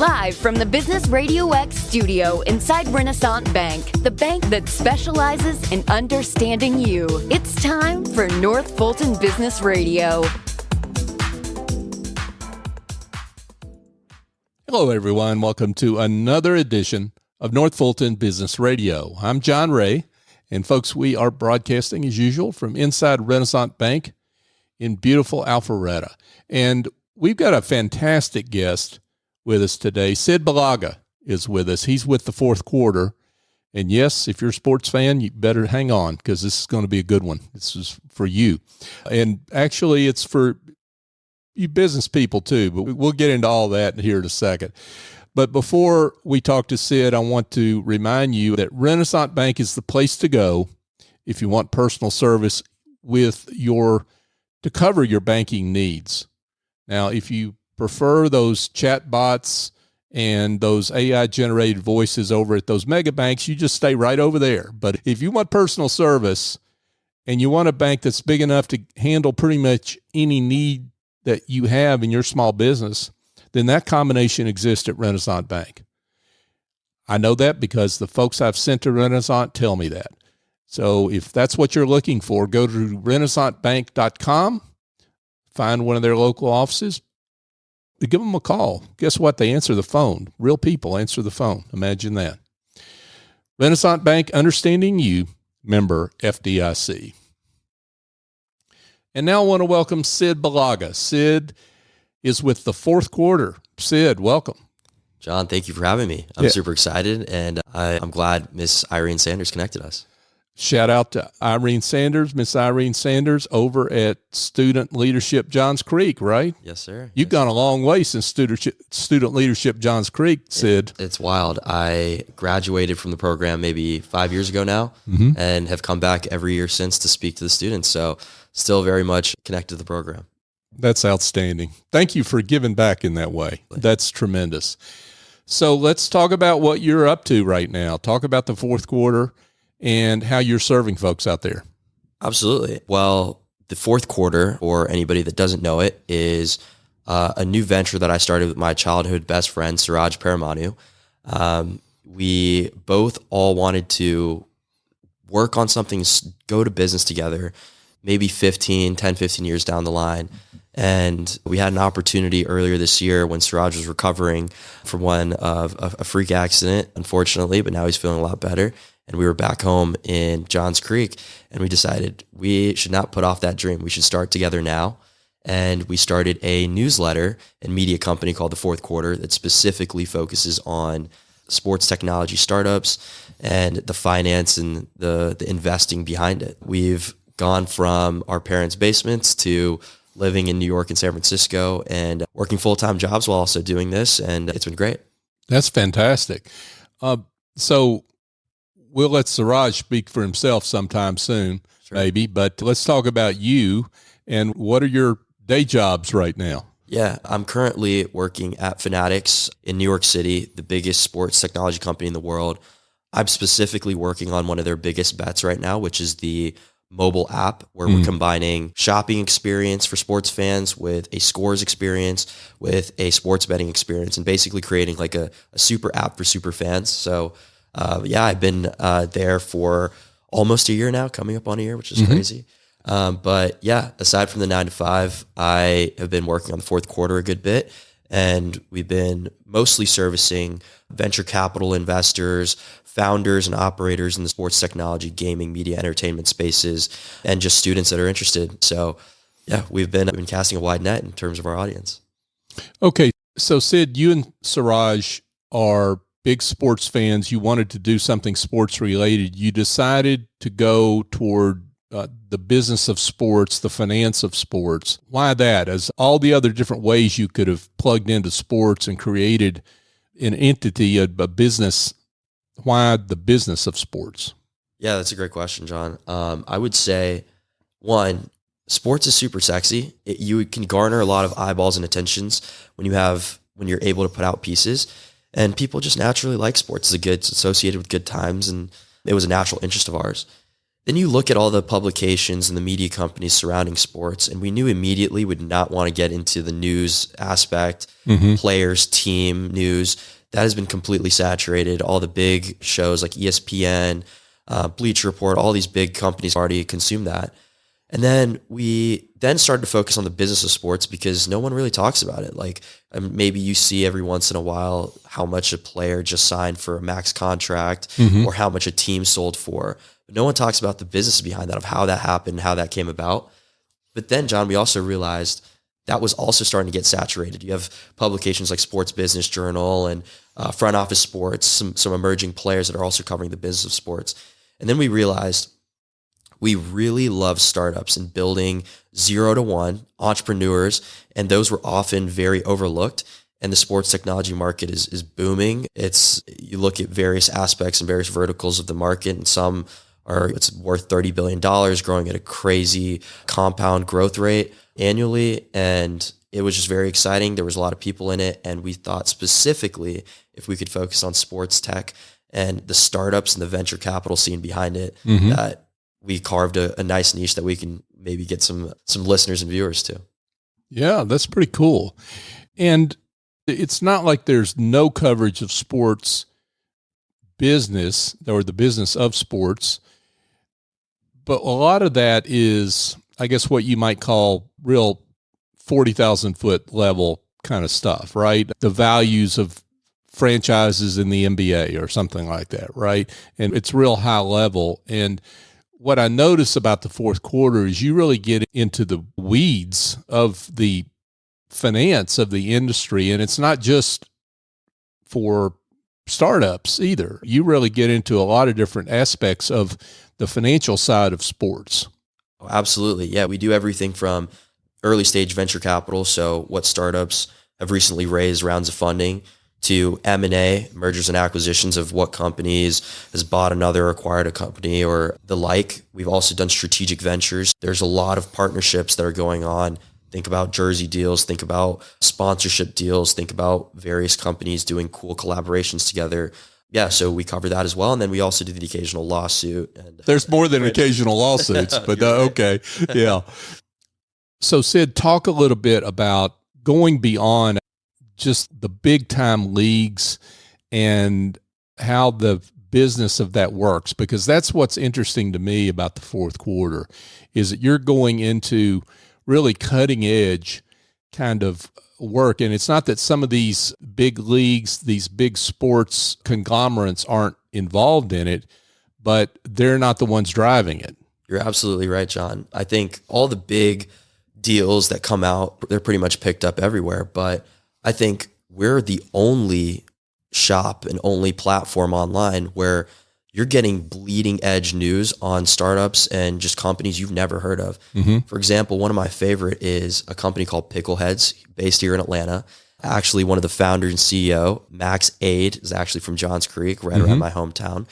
Live from the Business RadioX studio inside Renaissance Bank, the bank that specializes in understanding you. It's time for North Fulton Business Radio. Hello, everyone. Welcome to another edition of North Fulton Business Radio. I'm John Ray, and folks, we are broadcasting as usual from inside Renaissance Bank in beautiful Alpharetta. And we've got a fantastic guest with us today. Sid Balaga is with us. He's with the fourth quarter. And yes, if you're a sports fan, you better hang on because this is going to be a good one. This is for you. And actually, it's for you business people too, but we'll get into all that here in a second. But before we talk to Sid, I want to remind you that Renaissance Bank is the place to go if you want personal service to cover your banking needs. Now, if you prefer those chat bots and those AI-generated voices over at those mega banks, you just stay right over there. But if you want personal service and you want a bank that's big enough to handle pretty much any need that you have in your small business, then that combination exists at Renaissance Bank. I know that because the folks I've sent to Renaissance tell me that. So if that's what you're looking for, go to renaissancebank.com, find one of their local offices, give them a call. Guess what? They answer the phone. Real people answer the phone. Imagine that. Renaissance Bank, understanding you, member FDIC. And now I want to welcome Sid Balaga. Sid is with the fourth quarter. Sid, welcome. John, thank you for having me. I'm super excited, and I'm glad Miss Irene Sanders connected us. Shout out to Irene Sanders, Miss Irene Sanders over at Student Leadership Johns Creek, right? Yes, sir. You've gone a long way since Student Leadership Johns Creek, Sid. It's wild. I graduated from the program maybe 5 years ago now, and have come back every year since to speak to the students. So still very much connected to the program. That's outstanding. Thank you for giving back in that way. That's tremendous. So let's talk about what you're up to right now. Talk about the fourth quarter and how you're serving folks out there. Absolutely. Well, the fourth quarter, or anybody that doesn't know it, is a new venture that I started with my childhood best friend, Suraj Paramanu. We both all wanted to work on something, go to business together, maybe 10, 15 years down the line. And we had an opportunity earlier this year when Suraj was recovering from a freak accident, unfortunately, but now he's feeling a lot better. And we were back home in Johns Creek, and we decided we should not put off that dream. We should start together now. And we started a newsletter and media company called The Fourth Quarter that specifically focuses on sports technology startups and the finance and the investing behind it. We've gone from our parents' basements to living in New York and San Francisco and working full-time jobs while also doing this, and it's been great. That's fantastic. So we'll let Suraj speak for himself sometime soon, maybe, but let's talk about you and what are your day jobs right now? Yeah, I'm currently working at Fanatics in New York City, the biggest sports technology company in the world. I'm specifically working on one of their biggest bets right now, which is the mobile app, where we're combining shopping experience for sports fans with a scores experience with a sports betting experience, and basically creating like a super app for super fans. So I've been there for almost a year now, coming up on a year, which is crazy. But yeah, aside from the 9 to 5, I have been working on the fourth quarter a good bit, and we've been mostly servicing venture capital investors, founders and operators in the sports technology, gaming, media, entertainment spaces, and just students that are interested. So yeah, we've been casting a wide net in terms of our audience. Okay. So Sid, you and Suraj are big sports fans. You wanted to do something sports related. You decided to go toward the business of sports, the finance of sports. Why that? As all the other different ways you could have plugged into sports and created an entity, a business. Why the business of sports? Yeah, that's a great question, John. I would say, one, sports is super sexy. You can garner a lot of eyeballs and attentions when you're able to put out pieces, and people just naturally like sports. It's associated with good times, and it was a natural interest of ours. Then you look at all the publications and the media companies surrounding sports, and we knew immediately would not want to get into the news aspect, players, team news. That has been completely saturated. All the big shows like ESPN, Bleacher Report, all these big companies already consume that. And then we then started to focus on the business of sports because no one really talks about it. Like maybe you see every once in a while how much a player just signed for a max contract or how much a team sold for. But no one talks about the business behind that, of how that happened, how that came about. But then, John, we also realized that was also starting to get saturated. You have publications like Sports Business Journal and Front Office Sports, some emerging players that are also covering the business of sports. And then we realized we really love startups and building 0 to 1 entrepreneurs, and those were often very overlooked. And the sports technology market is booming. You look at various aspects and various verticals of the market, and it's worth $30 billion, growing at a crazy compound growth rate annually. And it was just very exciting. There was a lot of people in it, and we thought specifically if we could focus on sports tech and the startups and the venture capital scene behind it, that we carved a nice niche that we can maybe get some listeners and viewers to. Yeah, that's pretty cool. And it's not like there's no coverage of sports business or the business of sports, but a lot of that is, I guess, what you might call real 40,000 foot level kind of stuff, right? The values of franchises in the NBA or something like that, right? And it's real high level. And what I notice about the fourth quarter is you really get into the weeds of the finance of the industry. And it's not just for startups either. You really get into a lot of different aspects of the financial side of sports. Oh, absolutely. Yeah. We do everything from early stage venture capital. So what startups have recently raised rounds of funding, to M&A, mergers and acquisitions of what companies has bought another, acquired a company or the like. We've also done strategic ventures. There's a lot of partnerships that are going on. Think about jersey deals, think about sponsorship deals, think about various companies doing cool collaborations together. Yeah, so we cover that as well. And then we also do the occasional lawsuit. And there's more than occasional lawsuits, but okay. Yeah. So Sid, talk a little bit about going beyond just the big time leagues and how the business of that works, because that's what's interesting to me about the fourth quarter is that you're going into really cutting edge kind of work. And it's not that some of these big leagues, these big sports conglomerates aren't involved in it, but they're not the ones driving it. You're absolutely right, John. I think all the big deals that come out, they're pretty much picked up everywhere, but I think we're the only shop and only platform online where you're getting bleeding edge news on startups and just companies you've never heard of. For example, one of my favorite is a company called Pickleheads based here in Atlanta. Actually, one of the founders and CEO, Max Aid, is actually from Johns Creek, right around my hometown.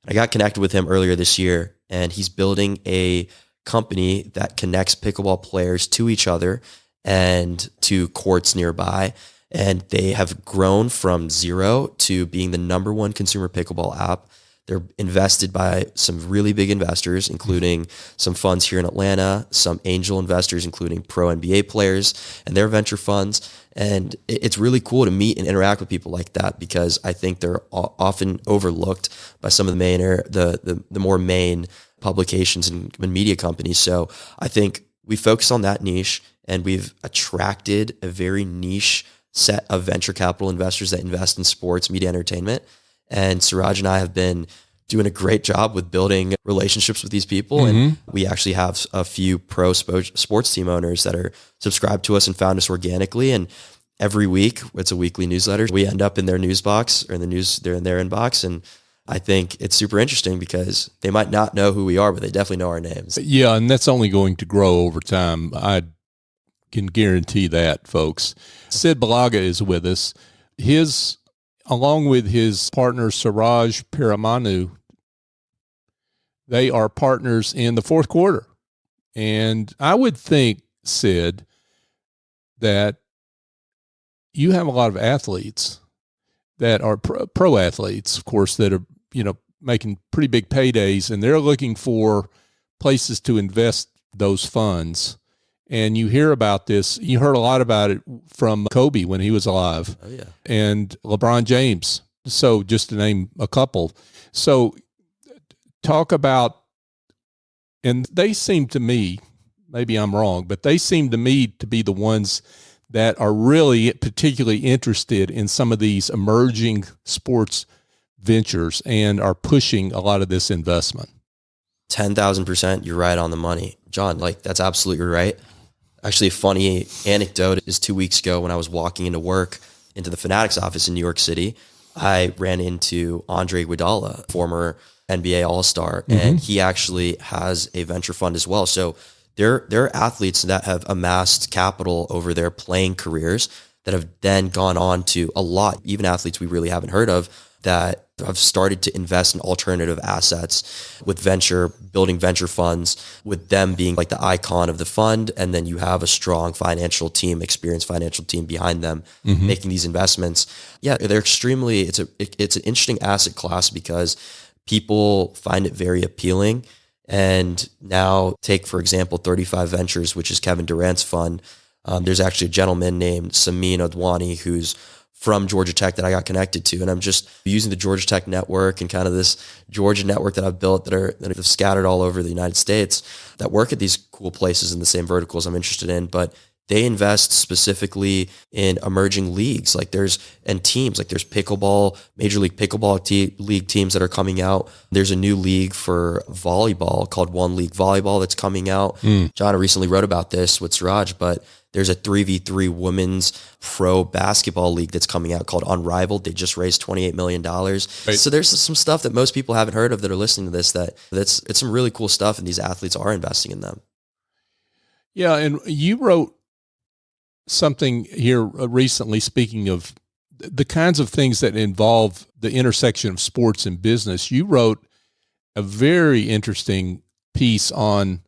I got connected with him earlier this year, and he's building a company that connects pickleball players to each other and to courts nearby. And they have grown from 0 to being the #1 consumer pickleball app. They're invested by some really big investors, including some funds here in Atlanta, some angel investors, including pro NBA players and their venture funds. And it's really cool to meet and interact with people like that, because I think they're often overlooked by some of the more main publications and media companies. So I think we focus on that niche, and we've attracted a very niche set of venture capital investors that invest in sports, media, entertainment. And Suraj and I have been doing a great job with building relationships with these people. And we actually have a few pro sports team owners that are subscribed to us and found us organically. And every week, it's a weekly newsletter, we end up in their news box, or they're in their inbox. And I think it's super interesting because they might not know who we are, but they definitely know our names. Yeah, and that's only going to grow over time. I can guarantee that, folks. Sid Balaga is with us. Along with his partner, Suraj Paramanu, they are partners in the fourth quarter. And I would think, Sid, that you have a lot of athletes that are pro athletes, of course, that are, making pretty big paydays, and they're looking for places to invest those funds. And you hear about this, you heard a lot about it from Kobe when he was alive. Oh, yeah. And LeBron James. So just to name a couple. So talk about, and they seem to me, maybe I'm wrong, but they seem to me to be the ones that are really particularly interested in some of these emerging sports ventures and are pushing a lot of this investment. 10,000%, you're right on the money. John, like that's absolutely right. Actually, a funny anecdote is 2 weeks ago when I was walking into work into the Fanatics office in New York City, I ran into Andre Iguodala, former NBA All-Star, and he actually has a venture fund as well. So there are athletes that have amassed capital over their playing careers that have then gone on to a lot, even athletes we really haven't heard of, that have started to invest in alternative assets with venture, building venture funds, with them being like the icon of the fund. And then you have a strong financial team, experienced financial team behind them making these investments. Yeah, they're extremely, it's an interesting asset class because people find it very appealing. And now take, for example, 35 Ventures, which is Kevin Durant's fund. There's actually a gentleman named Samin Adwani who's from Georgia Tech that I got connected to. And I'm just using the Georgia Tech network and kind of this Georgia network that I've built that have scattered all over the United States that work at these cool places in the same verticals I'm interested in. But they invest specifically in emerging leagues. Like there's pickleball, Major League Pickleball league teams that are coming out. There's a new league for volleyball called One League Volleyball that's coming out. John, I recently wrote about this with Siraj, but there's a 3v3 women's pro basketball league that's coming out called Unrivaled. They just raised $28 million. Right. So there's some stuff that most people haven't heard of that are listening to this, it's some really cool stuff, and these athletes are investing in them. Yeah, and you wrote something here recently, speaking of the kinds of things that involve the intersection of sports and business. You wrote a very interesting piece on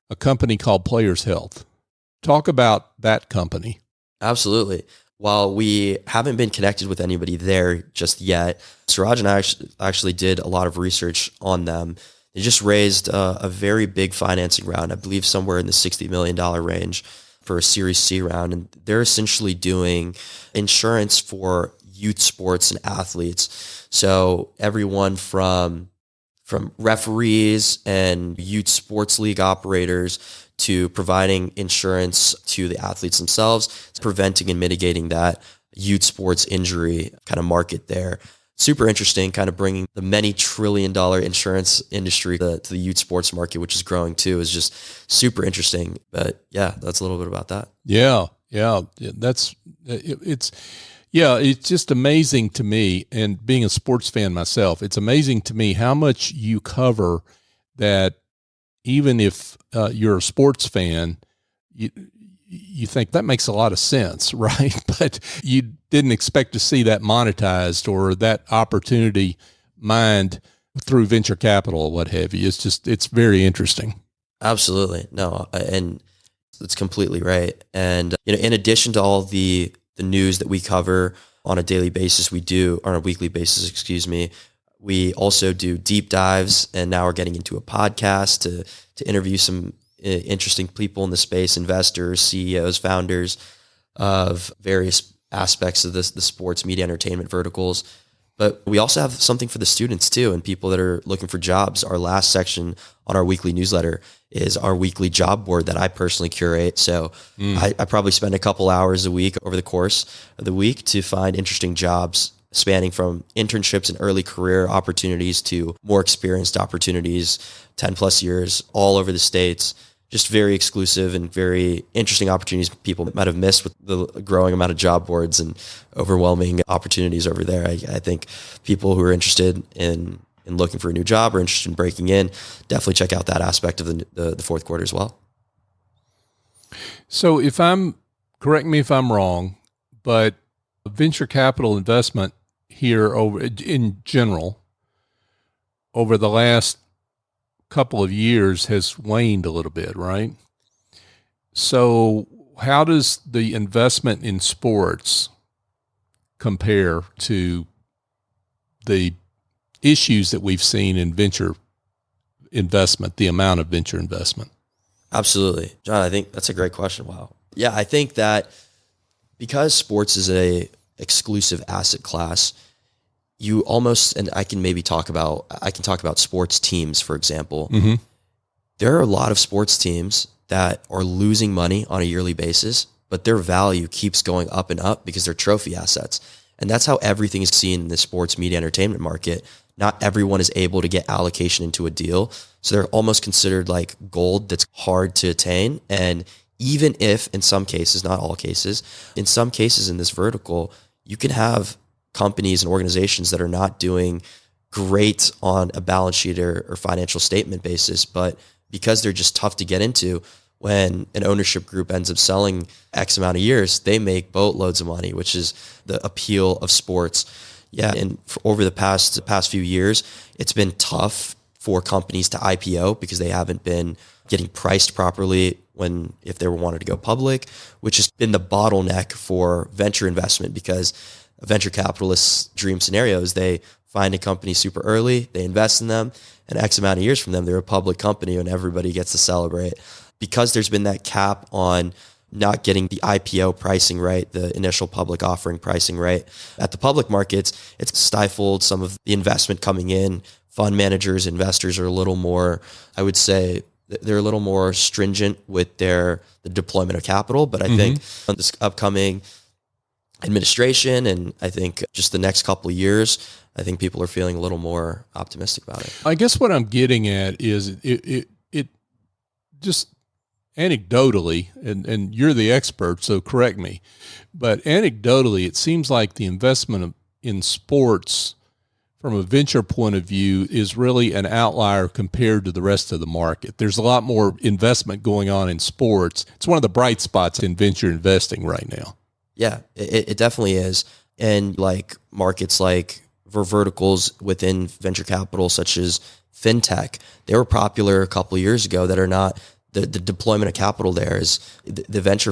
a company called Players Health. Talk about that company. Absolutely. While we haven't been connected with anybody there just yet, Siraj and I actually did a lot of research on them. They just raised a very big financing round, I believe somewhere in the $60 million range for a Series C round. And they're essentially doing insurance for youth sports and athletes. So everyone from referees and youth sports league operators to providing insurance to the athletes themselves, preventing and mitigating that youth sports injury kind of market there. Super interesting, kind of bringing the many $trillion insurance industry to the youth sports market, which is growing too, is just super interesting. But yeah, that's a little bit about that. Yeah. It's just amazing to me, and being a sports fan myself, it's amazing to me how much you cover that. Even if you're a sports fan, you think that makes a lot of sense, right? But you didn't expect to see that monetized or that opportunity mined through venture capital or what have you. It's very interesting. Absolutely. No, and it's completely right. And, in addition to all the news that we cover on a daily basis, on a weekly basis, we also do deep dives, and now we're getting into a podcast to interview some interesting people in the space, investors, CEOs, founders of various aspects of the sports, media, entertainment verticals. But we also have something for the students too, and people that are looking for jobs. Our last section on our weekly newsletter is our weekly job board that I personally curate. So I probably spend a couple hours a week over the course of the week to find interesting jobs, spanning from internships and early career opportunities to more experienced opportunities, 10 plus years all over the States. Just very exclusive and very interesting opportunities people might have missed with the growing amount of job boards and overwhelming opportunities over there. I think people who are interested in looking for a new job or interested in breaking in, definitely check out that aspect of the fourth quarter as well. So correct me if I'm wrong, but venture capital investment here in general over the last couple of years has waned a little bit, right? So how does the investment in sports compare to the issues that we've seen in venture investment, the amount of venture investment? Absolutely. John, I think that's a great question. Wow. Yeah, I think that because sports is a exclusive asset class, you almost, and I can talk about sports teams, for example. Mm-hmm. There are a lot of sports teams that are losing money on a yearly basis, but their value keeps going up and up because they're trophy assets. And that's how everything is seen in the sports media entertainment market. Not everyone is able to get allocation into a deal. So they're almost considered like gold that's hard to attain. And even if in some cases, not all cases, in some cases in this vertical, you can have companies and organizations that are not doing great on a balance sheet or financial statement basis, but because they're just tough to get into, when an ownership group ends up selling X amount of years, they make boatloads of money, which is the appeal of sports. Yeah, and over the past few years, it's been tough for companies to IPO because they haven't been getting priced properly if they wanted to go public, which has been the bottleneck for venture investment, because a venture capitalist's dream scenario is they find a company super early, they invest in them, and X amount of years from them, they're a public company and everybody gets to celebrate. Because there's been that cap on not getting the IPO pricing right, the initial public offering pricing right at the public markets, it's stifled some of the investment coming in. Fund managers, investors are a little more, I would say, they're a little more stringent with the deployment of capital. But I think on this upcoming administration, and I think just the next couple of years, I think people are feeling a little more optimistic about it. I guess what I'm getting at is it just anecdotally, and you're the expert, so correct me, but anecdotally, it seems like the investment in sports from a venture point of view is really an outlier compared to the rest of the market. There's a lot more investment going on in sports. It's one of the bright spots in venture investing right now. Yeah, it definitely is. And like markets like verticals within venture capital, such as fintech, they were popular a couple of years ago that are not. The deployment of capital there is the venture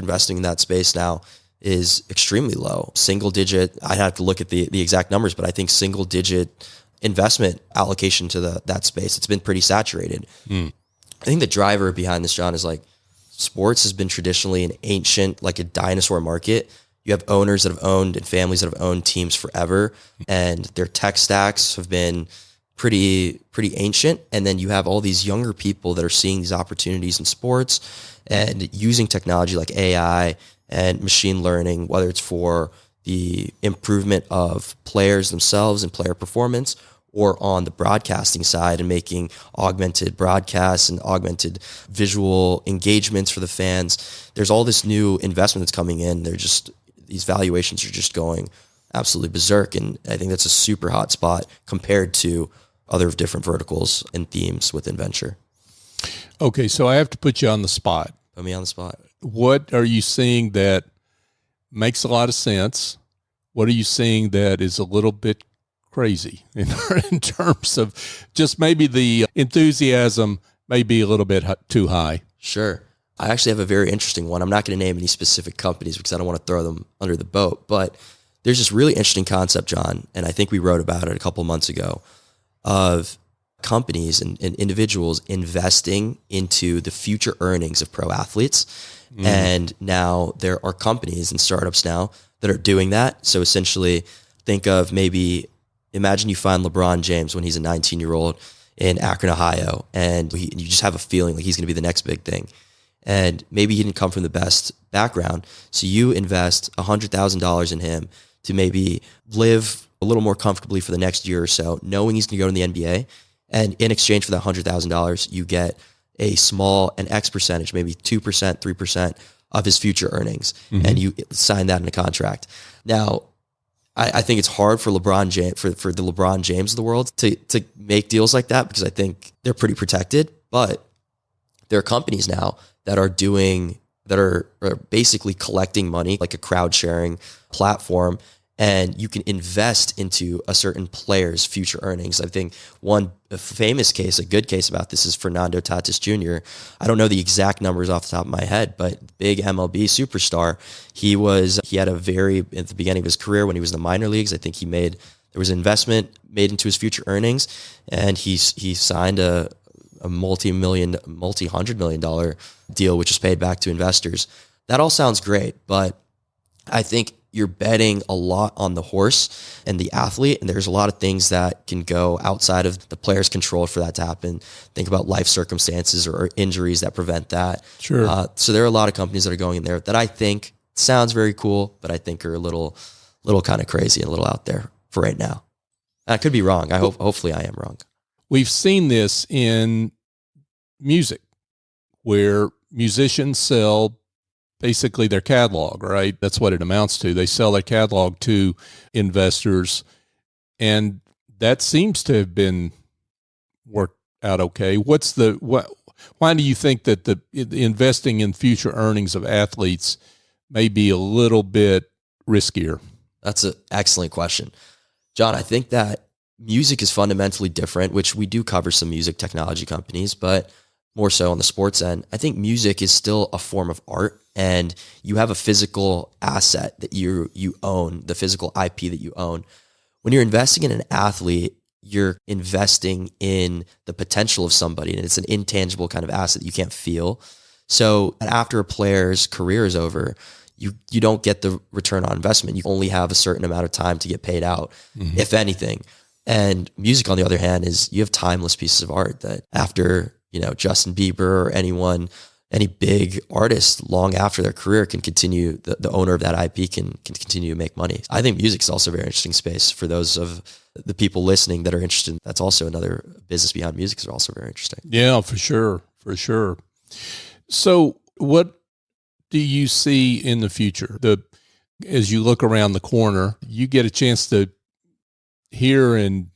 investing in that space now is extremely low. Single digit, I'd have to look at the exact numbers, but I think single digit investment allocation to that space. It's been pretty saturated. I think the driver behind this, John, is like sports has been traditionally an ancient, like a dinosaur market. You have owners that have owned and families that have owned teams forever, and their tech stacks have been pretty ancient. And then you have all these younger people that are seeing these opportunities in sports and using technology like AI and machine learning, whether it's for the improvement of players themselves and player performance, or on the broadcasting side and making augmented broadcasts and augmented visual engagements for the fans. There's all this new investment that's coming in. These valuations are just going absolutely berserk. And I think that's a super hot spot compared to other different verticals and themes within venture. Okay, so I have to put you on the spot. Put me on the spot. What are you seeing that makes a lot of sense? What are you seeing that is a little bit crazy in terms of just maybe the enthusiasm may be a little bit too high? Sure. I actually have a very interesting one. I'm not going to name any specific companies because I don't want to throw them under the boat, but there's this really interesting concept, John, and I think we wrote about it a couple months ago, of companies and individuals investing into the future earnings of pro athletes. And now there are companies and startups now that are doing that. So essentially think of imagine you find LeBron James when he's a 19-year-old in Akron, Ohio, and you just have a feeling like he's going to be the next big thing. And maybe he didn't come from the best background. So you invest $100,000 in him to maybe live a little more comfortably for the next year or so, knowing he's going to go to the NBA. And in exchange for that $100,000, you get a small, an X percentage, maybe 2%, 3% of his future earnings. And you sign that in a contract. Now, I think it's hard for LeBron James, for the LeBron James of the world to make deals like that, because I think they're pretty protected. But there are companies now that are basically collecting money, like a crowd sharing platform, and you can invest into a certain player's future earnings. I think a famous case, a good case about this is Fernando Tatis Jr. I don't know the exact numbers off the top of my head, but big MLB superstar. He had at the beginning of his career when he was in the minor leagues, I think he made there was an investment made into his future earnings, and he signed a multi-$100 million deal, which is paid back to investors. That all sounds great, but I think you're betting a lot on the horse and the athlete, and there's a lot of things that can go outside of the player's control for that to happen. Think about life circumstances or injuries that prevent that. Sure. So there are a lot of companies that are going in there that I think sounds very cool, but I think are a little kind of crazy and a little out there for right now. I could be wrong. Hopefully I am wrong. We've seen this in music, where musicians sell basically their catalog, right? That's what it amounts to. They sell their catalog to investors, and that seems to have been worked out okay. Why do you think that the investing in future earnings of athletes may be a little bit riskier? That's an excellent question, John. I think that music is fundamentally different, which we do cover some music technology companies, but more so on the sports end. I think music is still a form of art, and you have a physical asset that you own, the physical IP that you own. When you're investing in an athlete, you're investing in the potential of somebody, and it's an intangible kind of asset that you can't feel. So after a player's career is over, you don't get the return on investment. You only have a certain amount of time to get paid out, if anything. And music, on the other hand, is you have timeless pieces of art that after, Justin Bieber or any big artist, long after their career can continue, the owner of that IP can continue to make money. I think music is also a very interesting space for those of the people listening that are interested. That's also another business behind music is also very interesting. Yeah, for sure. For sure. So what do you see in the future? As you look around the corner, you get a chance to hear and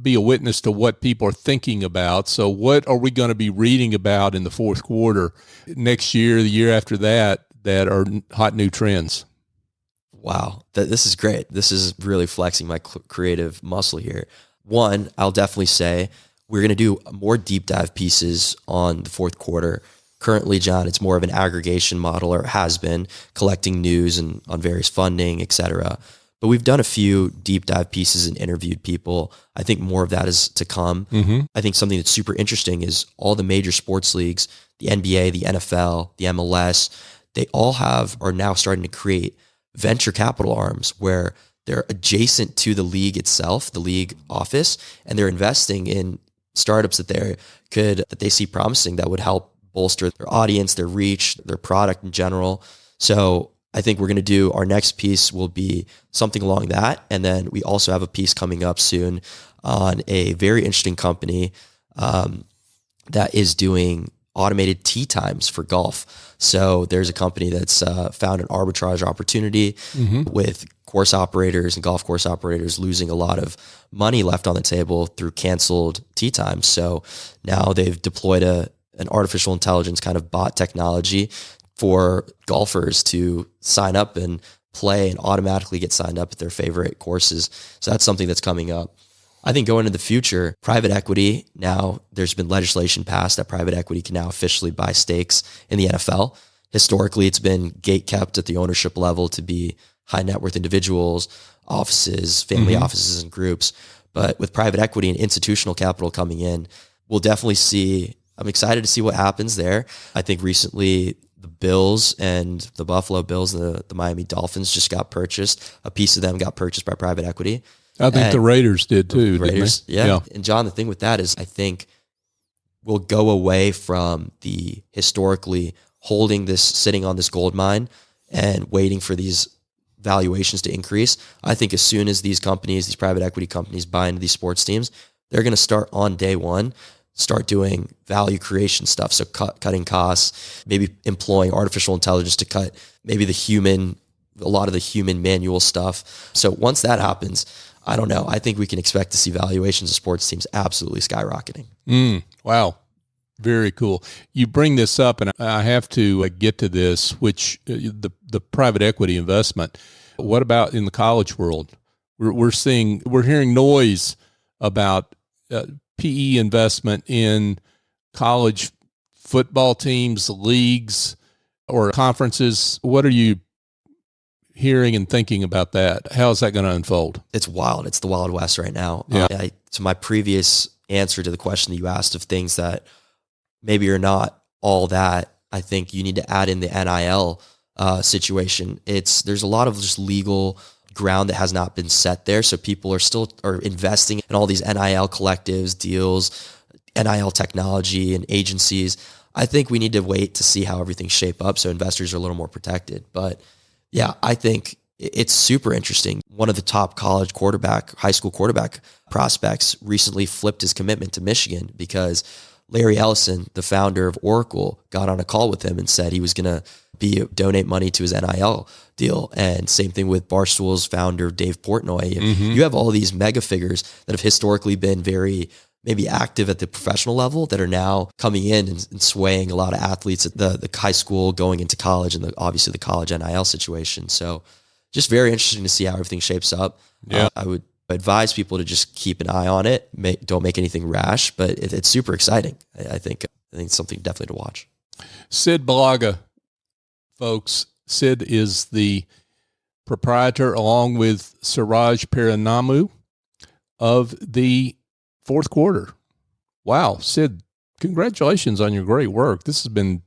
be a witness to what people are thinking about. So what are we going to be reading about in the fourth quarter next year, the year after that are hot new trends? Wow. This is great. This is really flexing my creative muscle here. One, I'll definitely say we're going to do more deep dive pieces on the fourth quarter. Currently, John, it's more of an aggregation model, or has been, collecting news and on various funding, et cetera. But we've done a few deep dive pieces and interviewed people. I think more of that is to come. I think something that's super interesting is all the major sports leagues, the NBA, the NFL, the MLS, they all are now starting to create venture capital arms where they're adjacent to the league itself, the league office, and they're investing in startups that they see promising that would help bolster their audience, their reach, their product in general. So I think we're going to do, our next piece will be something along that. And then we also have a piece coming up soon on a very interesting company that is doing automated tee times for golf. So there's a company that's found an arbitrage opportunity with course operators and golf course operators losing a lot of money left on the table through canceled tee times. So now they've deployed an artificial intelligence kind of bot technology for golfers to sign up and play and automatically get signed up at their favorite courses. So that's something that's coming up. I think going into the future, private equity, now there's been legislation passed that private equity can now officially buy stakes in the NFL. Historically, it's been gate-kept at the ownership level to be high net worth individuals, offices, family offices and groups. But with private equity and institutional capital coming in, we'll definitely see, I'm excited to see what happens there. I think recently the Bills and the Buffalo Bills and the Miami Dolphins just got purchased. A piece of them got purchased by private equity. I think the Raiders did too. Raiders, didn't they? yeah. And John, the thing with that is I think we'll go away from the historically sitting on this gold mine and waiting for these valuations to increase. I think as soon as these companies, these private equity companies buy into these sports teams, they're going to start on day one, start doing value creation stuff. So cutting costs, maybe employing artificial intelligence to cut maybe a lot of the human manual stuff. So once that happens, I don't know. I think we can expect to see valuations of sports teams absolutely skyrocketing. Wow. Very cool. You bring this up, and I have to get to this, which the private equity investment. What about in the college world? We're hearing noise about PE investment in college football teams, leagues, or conferences. What are you hearing and thinking about that? How is that going to unfold? It's wild. It's the Wild West right now. Yeah. To my previous answer to the question that you asked of things that maybe are not all that, I think you need to add in the NIL situation. There's a lot of just legal ground that has not been set there. So people are investing in all these NIL collectives, deals, NIL technology and agencies. I think we need to wait to see how everything shape up so investors are a little more protected. But yeah, I think it's super interesting. One of the top high school quarterback prospects recently flipped his commitment to Michigan because Larry Ellison, the founder of Oracle, got on a call with him and said he was going to donate money to his NIL deal. And same thing with Barstool's founder, Dave Portnoy. Mm-hmm. You have all these mega figures that have historically been very maybe active at the professional level that are now coming in and swaying a lot of athletes at the high school going into college and obviously the college NIL situation. So just very interesting to see how everything shapes up. Yeah. I would advise people to just keep an eye on it. Don't make anything rash, but it's super exciting. I think it's something definitely to watch. Sid Balaga, folks. Sid is the proprietor along with Suraj Paranamu of the Fourth Quarter. Wow, Sid, congratulations on your great work. This has been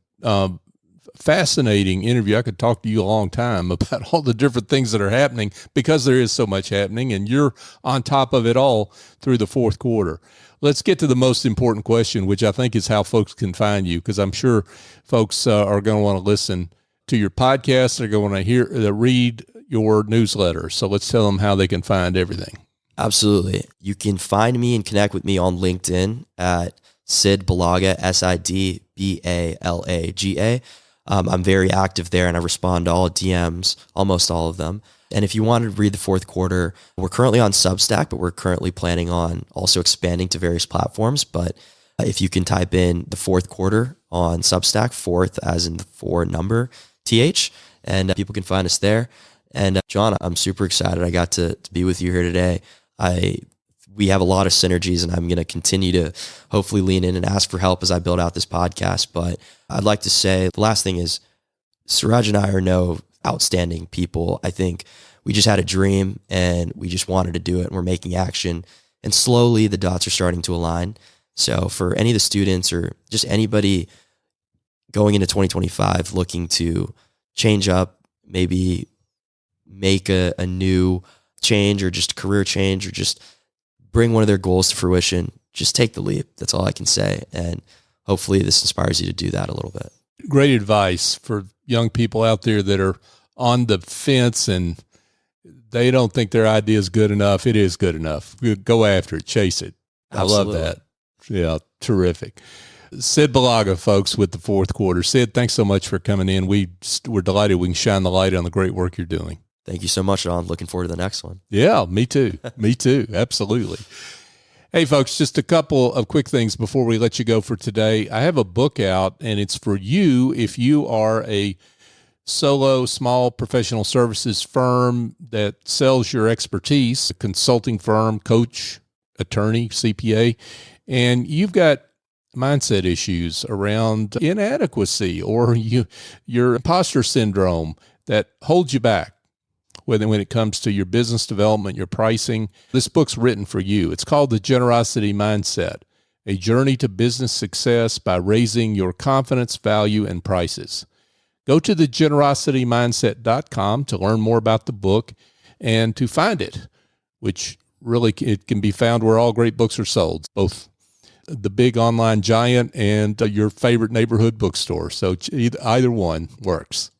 fascinating interview. I could talk to you a long time about all the different things that are happening because there is so much happening and you're on top of it all through the fourth quarter. Let's get to the most important question, which I think is how folks can find you, because I'm sure folks are going to want to listen to your podcast. They're going to read your newsletter. So let's tell them how they can find everything. Absolutely. You can find me and connect with me on LinkedIn at Sid Balaga, SIDBALAGA. I'm very active there and I respond to all DMs, almost all of them. And if you want to read the fourth quarter, we're currently on Substack, but we're currently planning on also expanding to various platforms. But if you can type in the fourth quarter on Substack, fourth as in the 4 number, TH, and people can find us there. And John, I'm super excited. I got to be with you here today. We have a lot of synergies and I'm going to continue to hopefully lean in and ask for help as I build out this podcast. But I'd like to say the last thing is Suraj and I are no outstanding people. I think we just had a dream and we just wanted to do it and we're making action and slowly the dots are starting to align. So for any of the students or just anybody going into 2025 looking to change up, maybe make a new change or just career change or just bring one of their goals to fruition, just take the leap. That's all I can say. And hopefully this inspires you to do that a little bit. Great advice for young people out there that are on the fence and they don't think their idea is good enough. It is good enough. Go after it, chase it. Absolutely. I love that. Yeah, terrific. Sid Balaga, folks, with the fourth quarter. Sid, thanks so much for coming in. We're delighted we can shine the light on the great work you're doing. Thank you so much, John. Looking forward to the next one. Yeah, me too. Me too. Absolutely. Hey, folks, just a couple of quick things before we let you go for today. I have a book out, and it's for you if you are a solo, small professional services firm that sells your expertise, a consulting firm, coach, attorney, CPA, and you've got mindset issues around inadequacy or your imposter syndrome that holds you back. When it comes to your business development, your pricing, this book's written for you. It's called The Generosity Mindset, A Journey to Business Success by Raising Your Confidence, Value, and Prices. Go to thegenerositymindset.com to learn more about the book and to find it, which really it can be found where all great books are sold, both the big online giant and your favorite neighborhood bookstore. So either one works.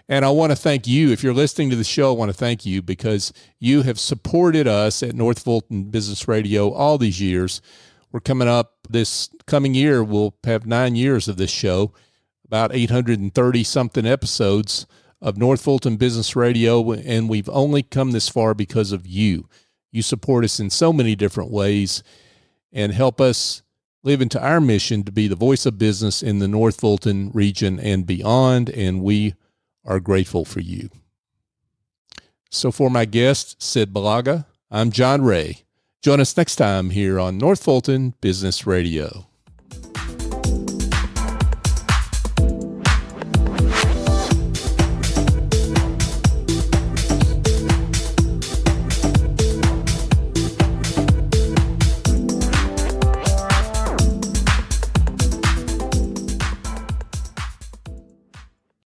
And I want to thank you. If you're listening to the show, I want to thank you because you have supported us at North Fulton Business Radio all these years. We're coming up this coming year. We'll have 9 years of this show, about 830-something episodes of North Fulton Business Radio, and we've only come this far because of you. You support us in so many different ways and help us live into our mission to be the voice of business in the North Fulton region and beyond, and we are grateful for you. So for my guest, Sid Balaga, I'm John Ray. Join us next time here on North Fulton Business Radio.